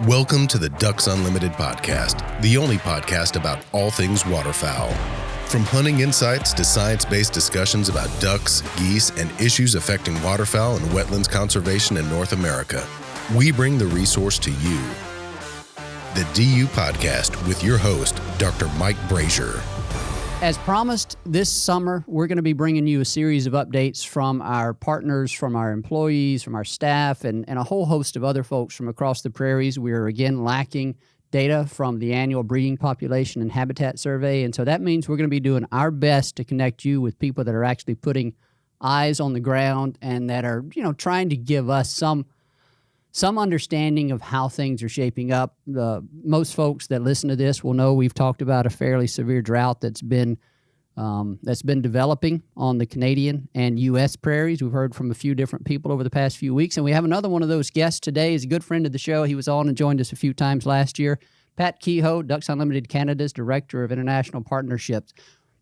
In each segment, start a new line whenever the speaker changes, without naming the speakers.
Welcome to the Ducks Unlimited podcast, the only podcast about all things waterfowl. From hunting insights to science-based discussions about ducks, geese, and issues affecting waterfowl and wetlands conservation in North America, we bring the resource to you. The DU Podcast with your host, Dr. Mike Brazier.
As promised, this summer, we're going to be bringing you a series of updates from our partners, from our employees, from our staff, and a whole host of other folks from across the prairies. We're, again, lacking data from the annual breeding population and habitat survey, and so that means we're going to be doing our best to connect you with people that are actually putting eyes on the ground and that are, trying to give us some understanding of how things are shaping up. Most folks that listen to this will know we've talked about a fairly severe drought that's been developing on the Canadian and U.S. prairies. We've heard from a few different people over the past few weeks, and we have another one of those guests today. He's a good friend of the show. He was on and joined us a few times last year. Pat Kehoe, Ducks Unlimited Canada's Director of International Partnerships.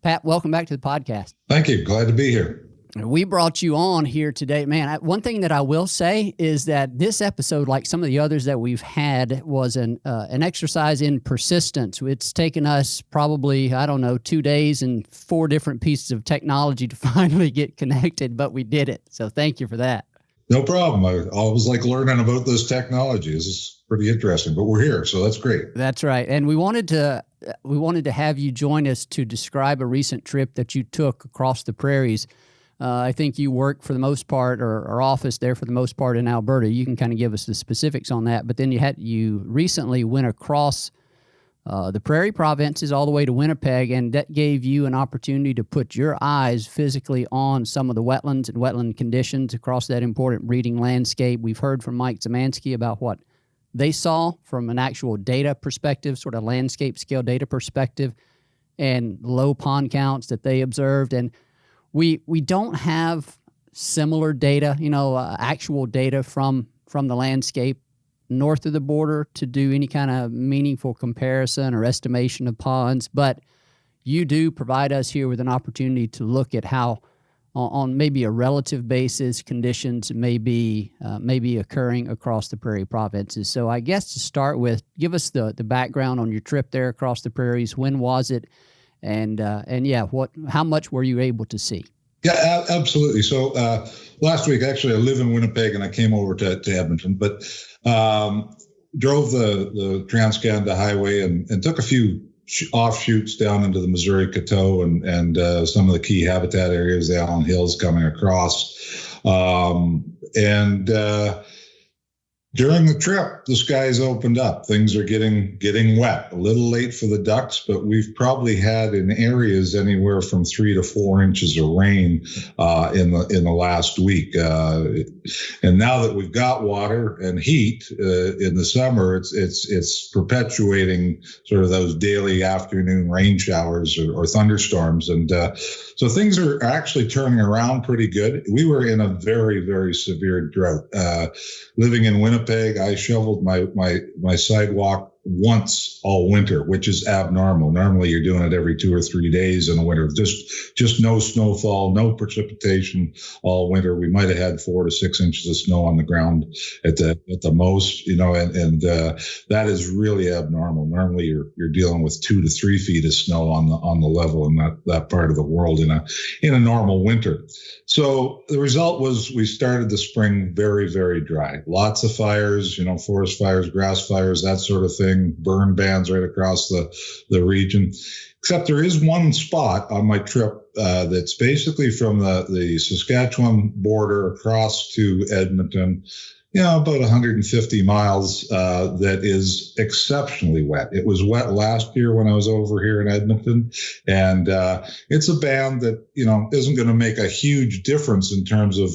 Pat, welcome back to the podcast.
Thank you. Glad to be here.
We brought you on here today. Man, one thing that I will say is that this episode, like some of the others that we've had, was an exercise in persistence. It's taken us probably, 2 days and 4 different pieces of technology to finally get connected, but we did it. So thank you for that.
No problem. I always like learning about those technologies. It's pretty interesting, but we're here, so that's great.
That's right. And we wanted to have you join us to describe a recent trip that you took across the prairies. I think you work for the most part, or office there for the most part in Alberta. You can kind of give us the specifics on that. But then you recently went across the Prairie provinces all the way to Winnipeg, and that gave you an opportunity to put your eyes physically on some of the wetlands and wetland conditions across that important breeding landscape. We've heard from Mike Zemansky about what they saw from an actual data perspective, sort of landscape scale data perspective, and low pond counts that they observed. And we don't have similar data, actual data from the landscape north of the border to do any kind of meaningful comparison or estimation of ponds. But you do provide us here with an opportunity to look at how, on maybe a relative basis, conditions may be occurring across the Prairie provinces. So I guess to start with, give us the background on your trip there across the prairies. When was it? And how much were you able to see?
Yeah, absolutely. So last week, actually, I live in Winnipeg and I came over to Edmonton, but drove the Trans-Canada Highway and took a few offshoots down into the Missouri Kehoe and some of the key habitat areas, the Allen Hills coming across. During the trip, the skies opened up. Things are getting wet. A little late for the ducks, but we've probably had in areas anywhere from 3 to 4 inches of rain in the last week. And now that we've got water and heat in the summer, it's perpetuating sort of those daily afternoon rain showers or thunderstorms. And so things are actually turning around pretty good. We were in a very, very severe drought. Living in Winnipeg, I shoveled my sidewalk once all winter, which is abnormal. Normally you're doing it every 2 or 3 days in the winter. Just no snowfall, no precipitation all winter. We might have had 4 to 6 inches of snow on the ground at the most, and that is really abnormal. Normally you're dealing with 2 to 3 feet of snow on the level in that part of the world in a normal winter. So the result was we started the spring very, very dry. Lots of fires, forest fires, grass fires, that sort of thing. Burn bans right across the region. Except there is one spot on my trip that's basically from the Saskatchewan border across to Edmonton, about 150 miles, that is exceptionally wet. It was wet last year when I was over here in Edmonton, and it's a band that isn't going to make a huge difference in terms of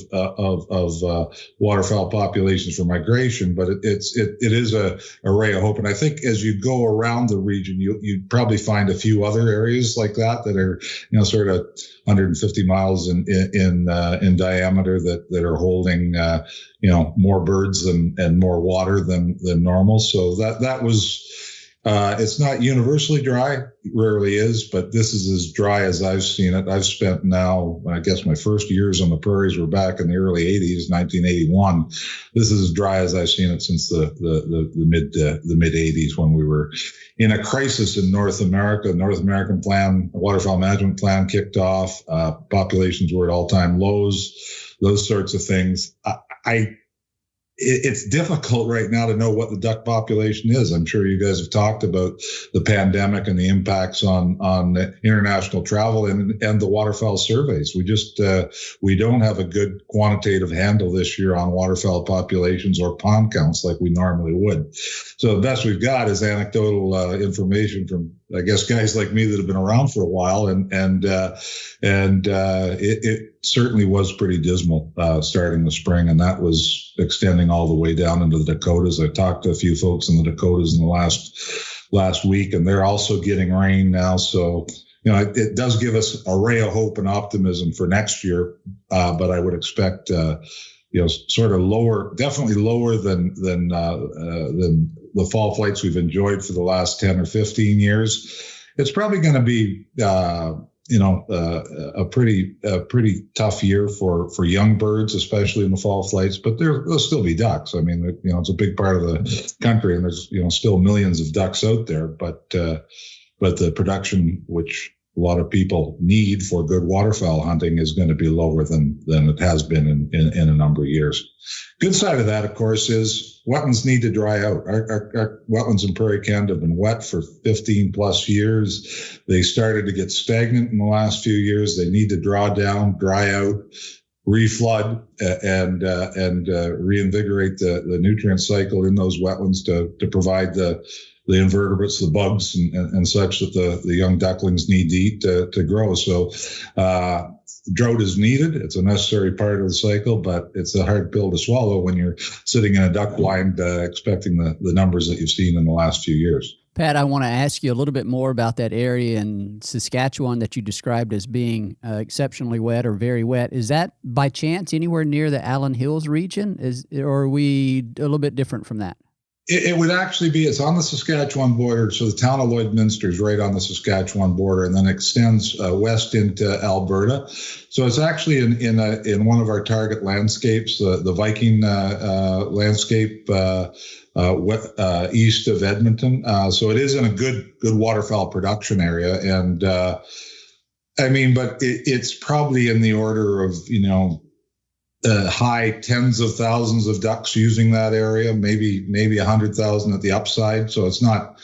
waterfowl populations for migration, but it is a ray of hope. And I think as you go around the region, you'd probably find a few other areas like that are sort of 150 miles in diameter that are holding more birds and more water than normal. So that was It's not universally dry, rarely is, but this is as dry as I've seen it. I've spent now, I guess my first years on the prairies were back in the early 80s, 1981. This is as dry as I've seen it since the mid 80s, when we were in a crisis in North America. The North American plan, waterfowl management plan kicked off. Populations were at all-time lows, those sorts of things. It's difficult right now to know what the duck population is. I'm sure you guys have talked about the pandemic and the impacts on international travel and the waterfowl surveys. We don't have a good quantitative handle this year on waterfowl populations or pond counts like we normally would. So the best we've got is anecdotal information from, I guess, guys like me that have been around for a while, and it certainly was pretty dismal starting the spring, and that was extending all the way down into the Dakotas. I talked to a few folks in the Dakotas in the last week, and they're also getting rain now. So, it does give us a ray of hope and optimism for next year, but I would expect, sort of lower, definitely lower than the fall flights we've enjoyed for the last 10 or 15 years. It's probably going to be, a pretty tough year for young birds, especially in the fall flights, but there'll still be ducks. I mean, it's a big part of the country, and there's, still millions of ducks out there, but the production, which a lot of people need for good waterfowl hunting, is going to be lower than it has been in a number of years. Good side of that, of course, is wetlands need to dry out. Our wetlands in Prairie Canada have been wet for 15 plus years. They started to get stagnant in the last few years. They need to draw down, dry out, reflood, and reinvigorate the nutrient cycle in those wetlands to provide the invertebrates, the bugs, and such that the young ducklings need to eat to grow. So drought is needed. It's a necessary part of the cycle, but it's a hard pill to swallow when you're sitting in a duck blind expecting the numbers that you've seen in the last few years.
Pat, I want to ask you a little bit more about that area in Saskatchewan that you described as being exceptionally wet or very wet. Is that by chance anywhere near the Allen Hills region? Or are we a little bit different from that?
It would actually be, it's on the Saskatchewan border. So the town of Lloydminster is right on the Saskatchewan border, and then extends west into Alberta. So it's actually in one of our target landscapes, the Viking landscape east of Edmonton. So it is in a good waterfowl production area. And but it's probably in the order of, high tens of thousands of ducks using that area, maybe 100,000 at the upside. So it's not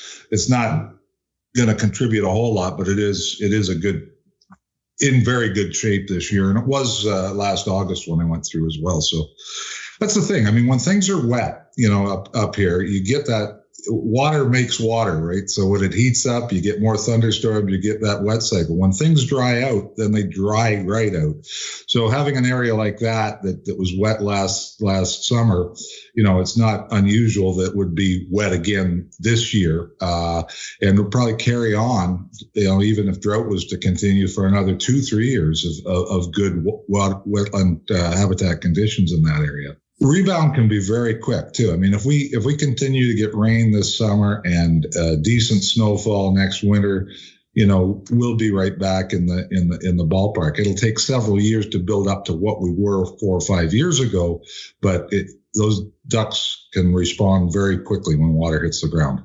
going to contribute a whole lot, but it is in very good shape this year. And it was last August when I went through as well. So that's the thing. I mean, when things are wet, up here, you get that water makes water, right? So when it heats up, you get more thunderstorms, you get that wet cycle. When things dry out, then they dry right out. So having an area like that was wet last summer, it's not unusual that would be wet again this year, and will probably carry on, even if drought was to continue for another 2-3 years of good wetland habitat conditions in that area. Rebound can be very quick too. I mean, if we continue to get rain this summer and decent snowfall next winter, we'll be right back in the ballpark. It'll take several years to build up to what we were 4 or 5 years ago, but those ducks can respond very quickly when water hits the ground.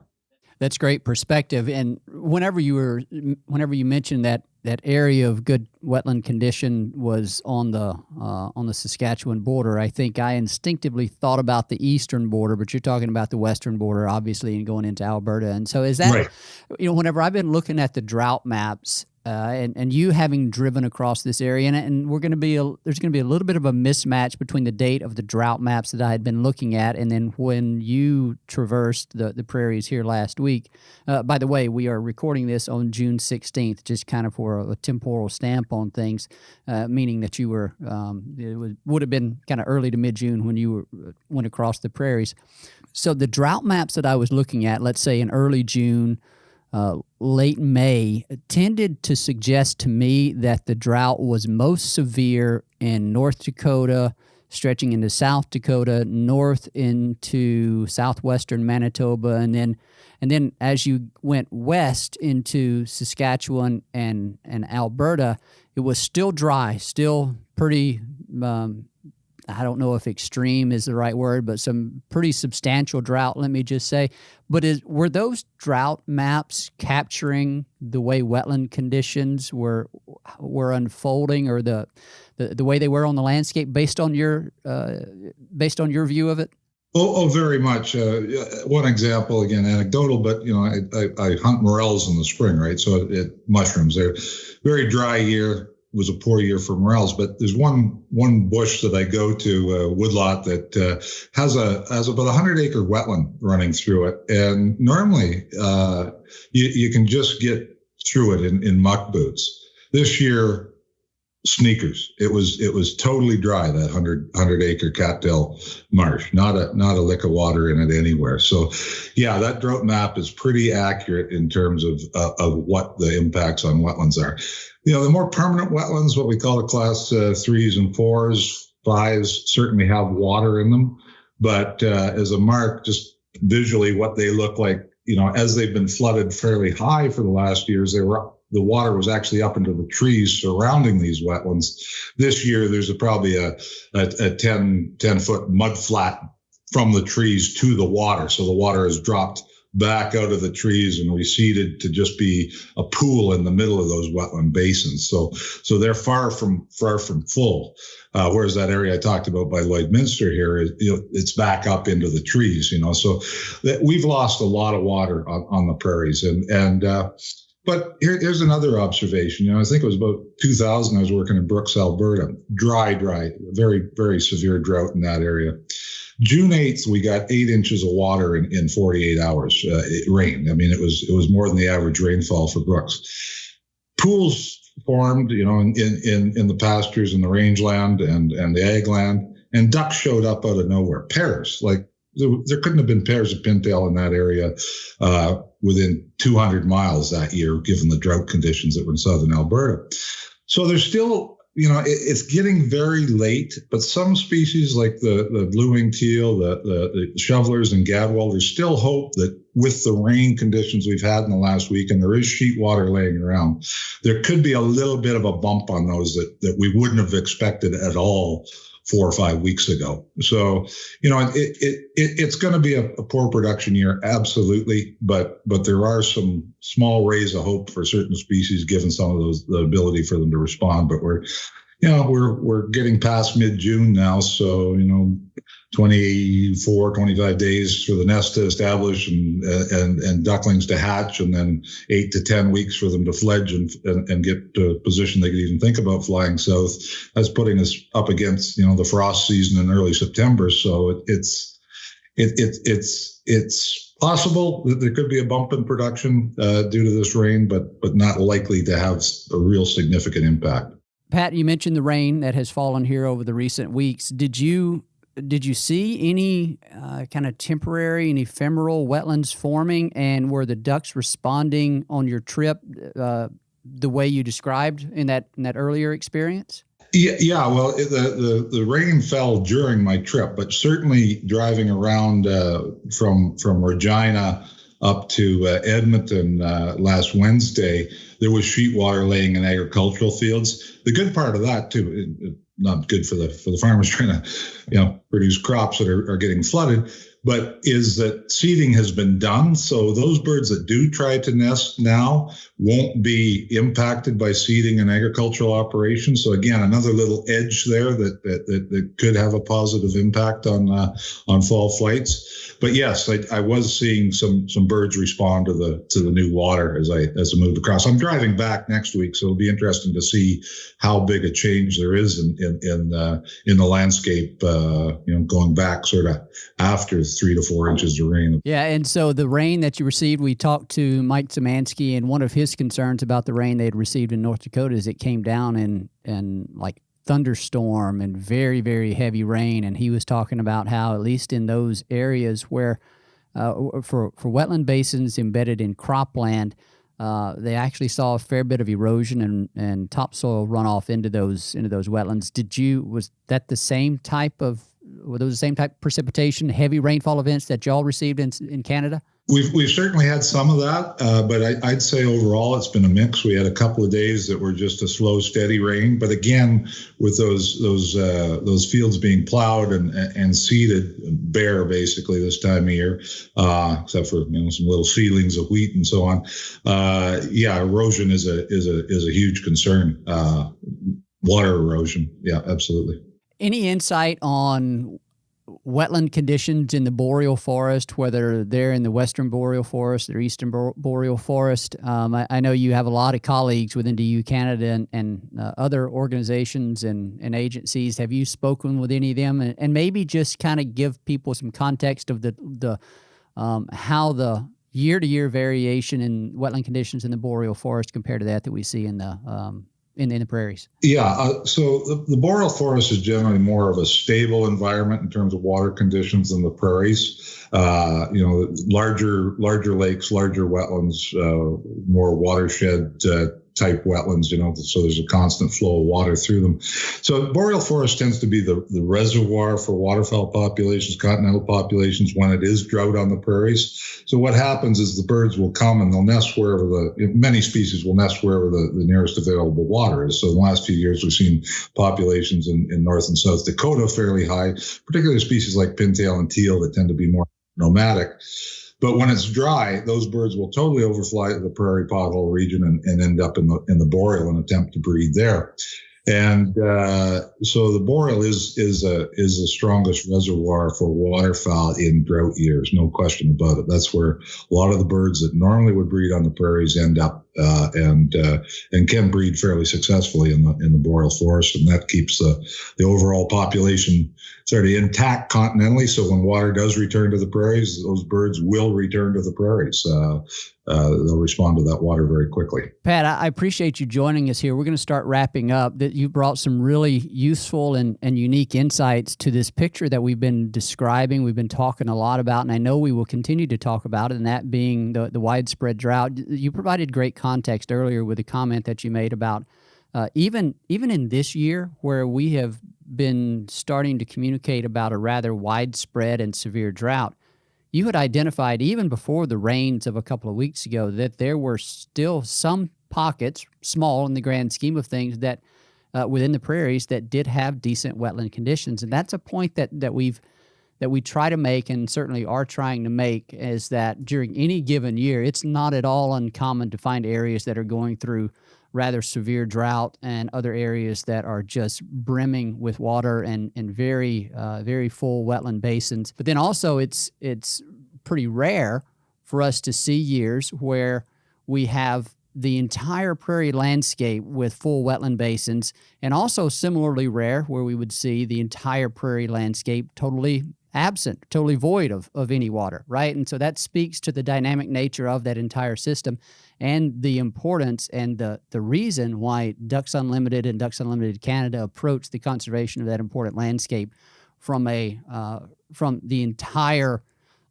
That's great perspective. And whenever you mentioned that area of good wetland condition was on the Saskatchewan border, I think I instinctively thought about the eastern border, but you're talking about the western border, obviously, and going into Alberta. And so is that, right? Whenever I've been looking at the drought maps, and you having driven across this area, and there's going to be a little bit of a mismatch between the date of the drought maps that I had been looking at, and then when you traversed the prairies here last week. By the way, we are recording this on June 16th, just kind of for a temporal stamp on things, meaning that you were would have been kind of early to mid-June when you went across the prairies. So the drought maps that I was looking at, let's say in early June, late May, tended to suggest to me that the drought was most severe in North Dakota, stretching into South Dakota, north into southwestern Manitoba, and then as you went west into Saskatchewan and Alberta, it was still dry, still pretty. I don't know if extreme is the right word, but some pretty substantial drought, let me just say. But were those drought maps capturing the way wetland conditions were unfolding, or the way they were on the landscape based on your view of it?
Oh, very much. One example, again, anecdotal, but I hunt morels in the spring, right? So mushrooms. They're very dry year. Was a poor year for morels, but there's one bush that I go to, woodlot, that has about 100-acre wetland running through it, and normally you can just get through it in muck boots. This year, sneakers. It was totally dry, that 100-acre cattail marsh. Not a lick of water in it anywhere. So, yeah, that drought map is pretty accurate in terms of what the impacts on wetlands are. The more permanent wetlands, what we call the class 3s and 4s, 5s, certainly have water in them. But as a mark, just visually what they look like, as they've been flooded fairly high for the last years, the water was actually up into the trees surrounding these wetlands. This year, there's probably a 10-foot mud flat from the trees to the water. So the water has dropped back out of the trees and receded to just be a pool in the middle of those wetland basins. So they're far from full. Whereas that area I talked about by Lloydminster here, it's back up into the trees. So we've lost a lot of water on the prairies, but here's another observation. I think it was about 2000. I was working in Brooks, Alberta. Dry, very, very severe drought in that area. June 8th, we got 8 inches of water in 48 hours. It rained. I mean, it was more than the average rainfall for Brooks. Pools formed, in the pastures and the rangeland and the ag land, and ducks showed up out of nowhere. Pairs, like there couldn't have been pairs of pintail in that area within 200 miles that year, given the drought conditions that were in southern Alberta. So there's still, it's getting very late, but some species like the blue-winged teal, the shovelers and gadwall, there's still hope that with the rain conditions we've had in the last week, and there is sheet water laying around, there could be a little bit of a bump on those that we wouldn't have expected at all 4 or 5 weeks ago. So, it's going to be a poor production year, absolutely. But there are some small rays of hope for certain species, given some of the ability for them to respond. But we're getting past mid-June now. So, 24, 25 days for the nest to establish and ducklings to hatch, and then 8 to 10 weeks for them to fledge and get to a position they could even think about flying south. That's putting us up against, the frost season in early September. So it's possible that there could be a bump in production due to this rain, but not likely to have a real significant impact.
Pat, you mentioned the rain that has fallen here over the recent weeks. Did you see any kind of temporary and ephemeral wetlands forming, and were the ducks responding on your trip the way you described in that earlier experience?
Yeah. Well, the rain fell during my trip, but certainly driving around from Regina up to Edmonton last Wednesday, there was sheet water laying in agricultural fields. The good part of that too, not good for the farmers trying to, produce crops that are getting flooded, but is that seeding has been done. So those birds that do try to nest now won't be impacted by seeding and agricultural operations. So again, another little edge there that could have a positive impact on fall flights. But yes, I was seeing some birds respond to the new water as I moved across. I'm driving back next week, so it'll be interesting to see how big a change there is in the landscape. Going back sort of after 3 to 4 inches of rain.
Yeah, and so the rain that you received, we talked to Mike Zemansky, and one of his concerns about the rain they had received in North Dakota is it came down in like thunderstorm and very, very heavy rain. And he was talking about how, at least in those areas where for wetland basins embedded in cropland, they actually saw a fair bit of erosion and topsoil runoff into those wetlands. Was that the same type of were those the same type of precipitation, heavy rainfall events that y'all received in Canada?
We've certainly had some of that, but I'd say overall it's been a mix. We had a couple of days that were just a slow, steady rain, but again, with those fields being plowed and seeded bare basically this time of year, except for some little seedlings of wheat and so on. Erosion is a huge concern. Water erosion, yeah, absolutely.
Any insight on wetland conditions in the boreal forest, whether they're in the western boreal forest or eastern boreal forest? I know you have a lot of colleagues within DU Canada and other organizations and agencies. Have you spoken with any of them? And maybe just kind of give people some context of the how the year-to-year variation in wetland conditions in the boreal forest compared to that we see in the prairies.
So the boreal forest is generally more of a stable environment in terms of water conditions than the prairies. Larger lakes, larger wetlands, more watershed type wetlands, so there's a constant flow of water through them. So boreal forest tends to be the reservoir for waterfowl populations, continental populations, when it is drought on the prairies. So what happens is the birds will come and they'll nest wherever many species will nest wherever the nearest available water is. So in the last few years, we've seen populations in North and South Dakota fairly high, particularly species like pintail and teal that tend to be more nomadic. But when it's dry, those birds will totally overfly the prairie pothole region and end up in the boreal and attempt to breed there. And so the boreal is the strongest reservoir for waterfowl in drought years, no question about it. That's where a lot of the birds that normally would breed on the prairies end up and can breed fairly successfully in the boreal forest, and that keeps the overall population sort of intact continentally. So when water does return to the prairies, those birds will return to the prairies. They'll respond to that water very quickly.
Pat, I appreciate you joining us here. We're going to start wrapping up. That you brought some really useful and unique insights to this picture that we've been describing, we've been talking a lot about, and I know we will continue to talk about it, and that being the widespread drought. You provided great context earlier with a comment that you made about even in this year where we have been starting to communicate about a rather widespread and severe drought. You had identified even before the rains of a couple of weeks ago that there were still some pockets, small in the grand scheme of things, that within the prairies that did have decent wetland conditions. And that's a point that we try to make, and certainly are trying to make, is that during any given year, it's not at all uncommon to find areas that are going through rather severe drought and other areas that are just brimming with water and very, very full wetland basins. But then also it's pretty rare for us to see years where we have the entire prairie landscape with full wetland basins, and also similarly rare where we would see the entire prairie landscape totally absent, totally void of any water, right? And so that speaks to the dynamic nature of that entire system and the importance and the reason why Ducks Unlimited and Ducks Unlimited Canada approach the conservation of that important landscape from the entire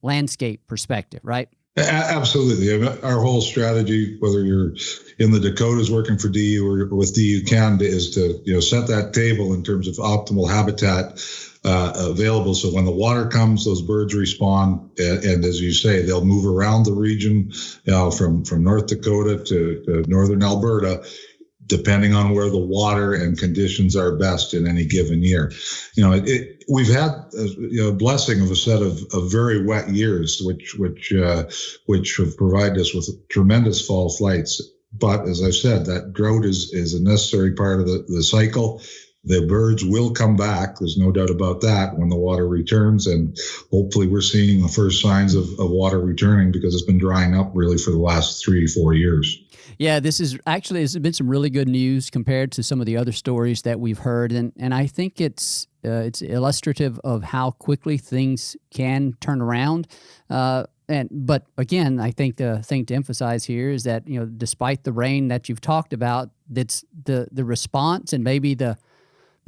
landscape perspective, right?
Absolutely. Our whole strategy, whether you're in the Dakotas working for DU or with DU Canada, is to set that table in terms of optimal habitat available. So when the water comes, those birds respond, and as you say, they'll move around the region, from North Dakota to northern Alberta, depending on where the water and conditions are best in any given year. We've had a blessing of a set of very wet years, which have provided us with tremendous fall flights. But as I said, that drought is a necessary part of the cycle. The birds will come back. There's no doubt about that when the water returns. And hopefully we're seeing the first signs of water returning, because it's been drying up really for the last 3-4 years.
Yeah, this has been some really good news compared to some of the other stories that we've heard. And I think it's illustrative of how quickly things can turn around. But again, I think the thing to emphasize here is that, despite the rain that you've talked about, that's the response and maybe the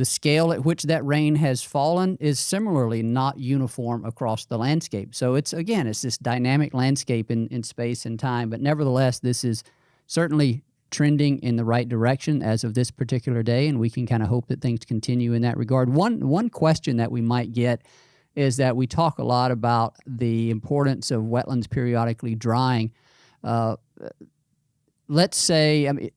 scale at which that rain has fallen is similarly not uniform across the landscape. So it's this dynamic landscape in space and time. But nevertheless, this is certainly trending in the right direction as of this particular day, and we can kind of hope that things continue in that regard. One question that we might get is that we talk a lot about the importance of wetlands periodically drying. Let's say,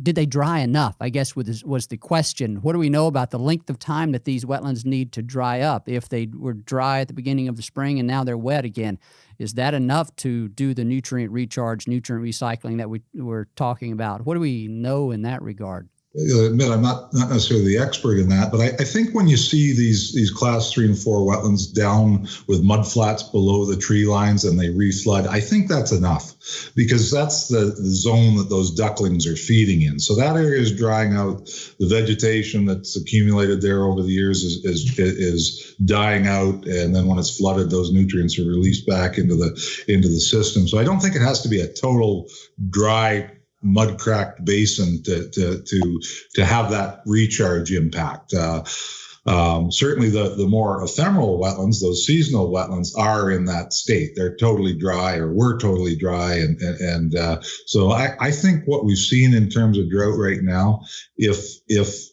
did they dry enough? I guess was the question. What do we know about the length of time that these wetlands need to dry up? If they were dry at the beginning of the spring and now they're wet again, is that enough to do the nutrient recharge, nutrient recycling that we were talking about? What do we know in that regard?
I'll admit I'm not necessarily the expert in that, but I think when you see these class 3 and 4 wetlands down with mud flats below the tree lines and they reflood, I think that's enough, because that's the zone that those ducklings are feeding in. So that area is drying out. The vegetation that's accumulated there over the years is dying out, and then when it's flooded, those nutrients are released back into the system. So I don't think it has to be a total dry, mud-cracked basin to have that recharge impact. Certainly the more ephemeral wetlands, those seasonal wetlands, are in that state. They're totally dry, or were totally dry. And so I think what we've seen in terms of drought right now, if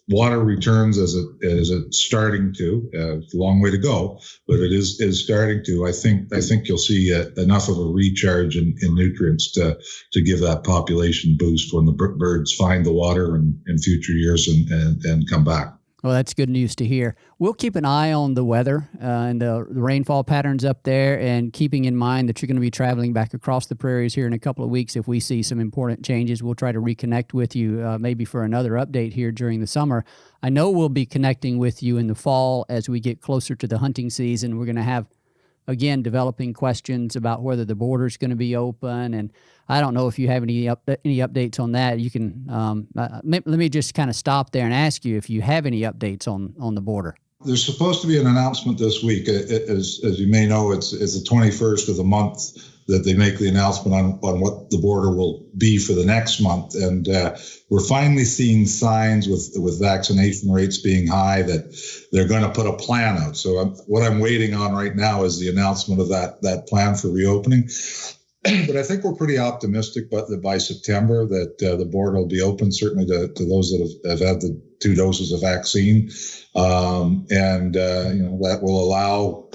water returns as it's starting to, it's a long way to go, but it is starting to, I think you'll see enough of a recharge in nutrients to give that population boost when the birds find the water in future years and come back.
Well, that's good news to hear. We'll keep an eye on the weather and the rainfall patterns up there, and keeping in mind that you're going to be traveling back across the prairies here in a couple of weeks. If we see some important changes, we'll try to reconnect with you maybe for another update here during the summer. I know we'll be connecting with you in the fall as we get closer to the hunting season. We're going to have, again, developing questions about whether the border is going to be open, and I don't know if you have any updates on that. You can let me just kind of stop there and ask you if you have any updates on the border.
There's supposed to be an announcement this week. As you may know, it's the 21st of the month that they make the announcement on what the border will be for the next month. And we're finally seeing signs with vaccination rates being high that they're going to put a plan out. So what I'm waiting on right now is the announcement of that plan for reopening. But I think we're pretty optimistic that by September that the border will be open, certainly to those that have had the 2 doses of vaccine. That will allow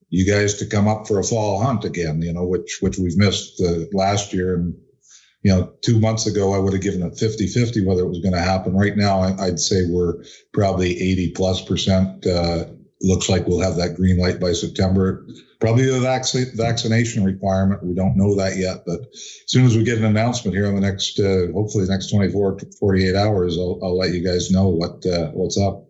you guys to come up for a fall hunt again, which we've missed last year. And, 2 months ago, I would have given it 50-50 whether it was going to happen. Right now, I'd say we're probably 80+%. Looks like we'll have that green light by September. Probably the vaccination requirement. We don't know that yet, but as soon as we get an announcement here in the next, hopefully the next 24 to 48 hours, I'll let you guys know what's up.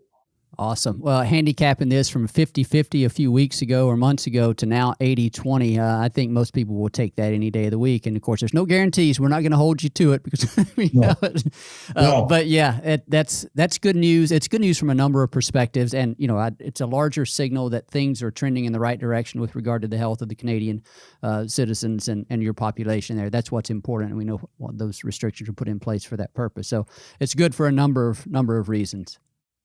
Awesome. Well, handicapping this from 50-50 a few weeks ago or months ago to now 80-20, I think most people will take that any day of the week. And, of course, there's no guarantees. We're not going to hold you to it because we know it. No. But, yeah, that's good news. It's good news from a number of perspectives. And, it's a larger signal that things are trending in the right direction with regard to the health of the Canadian citizens and your population there. That's what's important. And we know those restrictions are put in place for that purpose. So it's good for a number of reasons.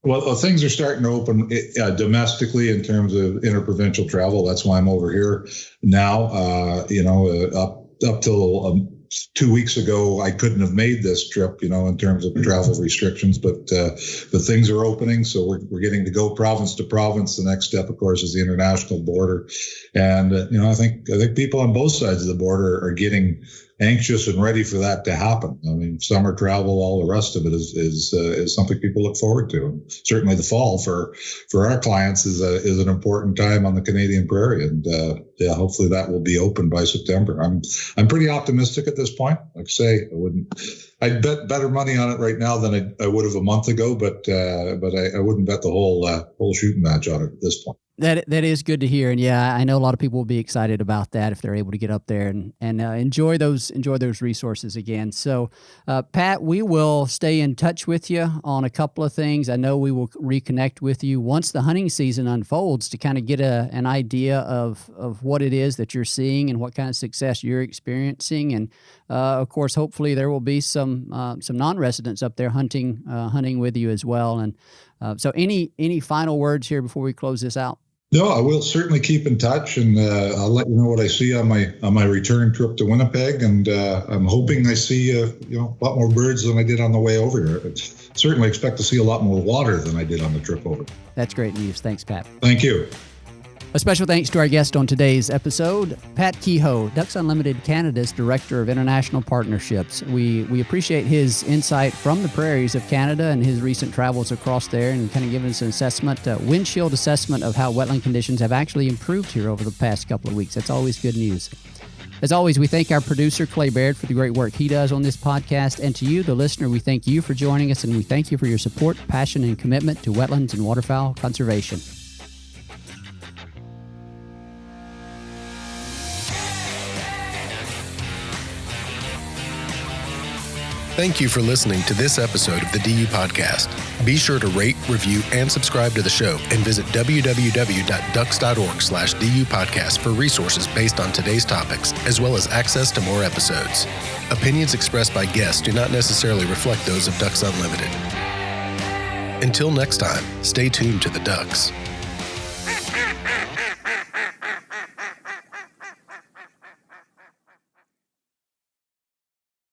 Well, things are starting to open domestically in terms of interprovincial travel. That's why I'm over here now. Up till 2 weeks ago, I couldn't have made this trip, in terms of travel restrictions. But things are opening, so we're getting to go province to province. The next step, of course, is the international border, and I think people on both sides of the border are getting anxious and ready for that to happen. I mean, summer travel, all the rest of it is something people look forward to. And certainly the fall for our clients is an important time on the Canadian prairie. And hopefully that will be open by September. I'm pretty optimistic at this point. Like I say, I'd bet better money on it right now than I would have a month ago, but I wouldn't bet the whole shooting match on it at this point.
That is good to hear, and I know a lot of people will be excited about that if they're able to get up there and enjoy those resources again. So, Pat, we will stay in touch with you on a couple of things. I know we will reconnect with you once the hunting season unfolds to kind of get an idea of what it is that you're seeing and what kind of success you're experiencing, and of course, hopefully there will be some non-residents up there hunting with you as well. And so, any final words here before we close this out?
No, I will certainly keep in touch, and I'll let you know what I see on my return trip to Winnipeg. And I'm hoping I see a lot more birds than I did on the way over here. I certainly expect to see a lot more water than I did on the trip over.
That's great news. Thanks, Pat.
Thank you.
A special thanks to our guest on today's episode, Pat Kehoe, Ducks Unlimited Canada's Director of International Partnerships. We appreciate his insight from the prairies of Canada and his recent travels across there, and kind of giving us an assessment, windshield assessment of how wetland conditions have actually improved here over the past couple of weeks. That's always good news. As always, we thank our producer, Clay Baird, for the great work he does on this podcast. And to you, the listener, we thank you for joining us, and we thank you for your support, passion, and commitment to wetlands and waterfowl conservation.
Thank you for listening to this episode of the DU Podcast. Be sure to rate, review, and subscribe to the show, and visit www.ducks.org/DU Podcast for resources based on today's topics, as well as access to more episodes. Opinions expressed by guests do not necessarily reflect those of Ducks Unlimited. Until next time, stay tuned to the Ducks.